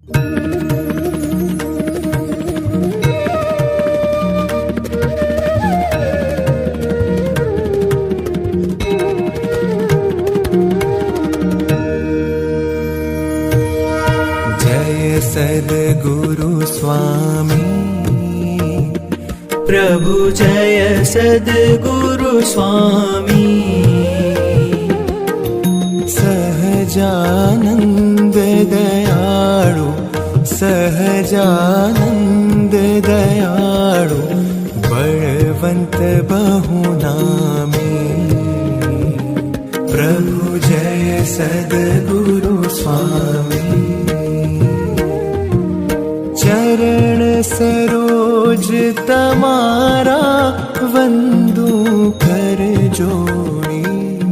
जय सद्गुरु स्वामी प्रभु, जय सद्गुरु स्वामी। सहजानंद दयाळु, सहजानंद दयाळु, बलवंत बहुनामी। प्रभु जय सद्गुरु स्वामी। चरण सरोज तमारा वंदू कर जोड़ी।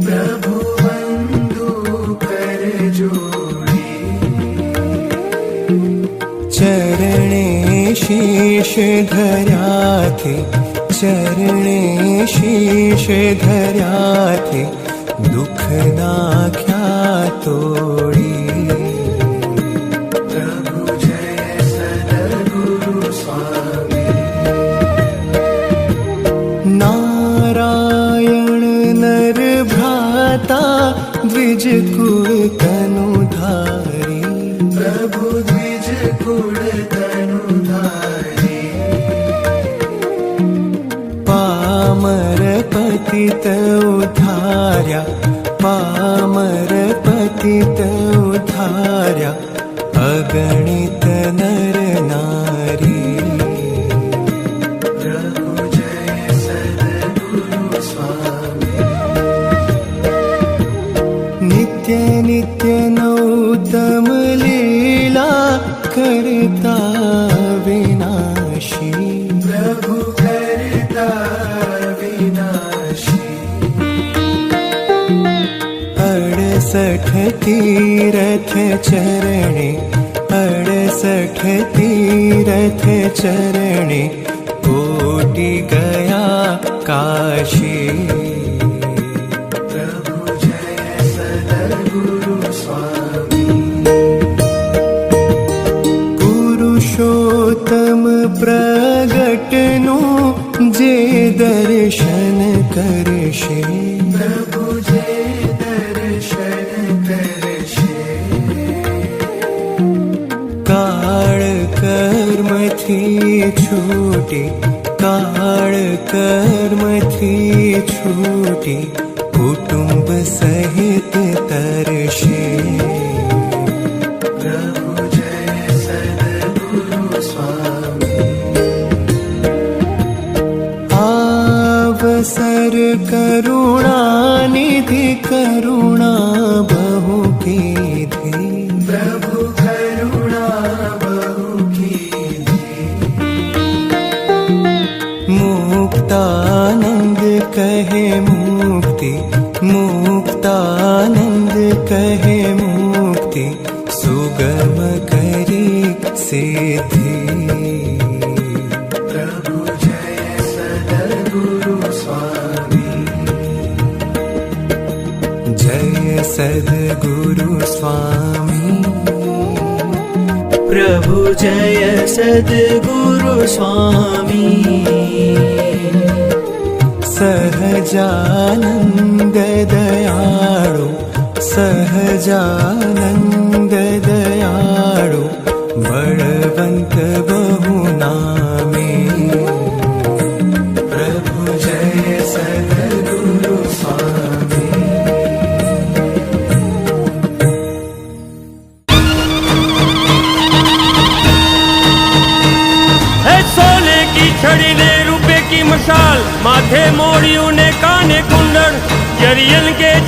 प्रभु वंदू कर जोड़ी। चरणे शीश धर्या थे, चरणे शीश धर्या थे, दुख नाख्या तोड़ी। नारायण नर भ्राता द्विज कुल तनुधारी। प्रभु द्विज कुल तनुधारी। पामर पतित उद्धार्या, पामर पतित उद्धार्या, अगणित नर नारी। नित्य नित्य नौतम लीला करता विनाशी। प्रभु करता विनाशी। 68 तीरथ चरणे, 68 तीरथ चरणे, कोटि गया काशी। पुरुषोत्तम प्रगटनु जे दर्शन करशे। प्रभु जे दर्शन करशे। काल कर्म थी छूटी, काल कर्म थी छूटी, कुटुंब सहित तरशे। अवसर करुणा निधि, करुणा बहु कीधी। प्रभु करुणा बहु कीधी। मुक्तानंद कहे मुक्ति, मुक्तानंद कहे मुक्ति, सुगम करी सिद्धि। जय सद्गुरु स्वामी प्रभु, जय सद्गुरु स्वामी। सहजानंद दयाळु, सहजानंद दयाळु, बलवंत बहुनामी। प्रभु जय सद्गुरु स्वामी। छड़ी ने रुपए की मशाल, माथे मोड़ियों ने काने कुंडल, जरियन के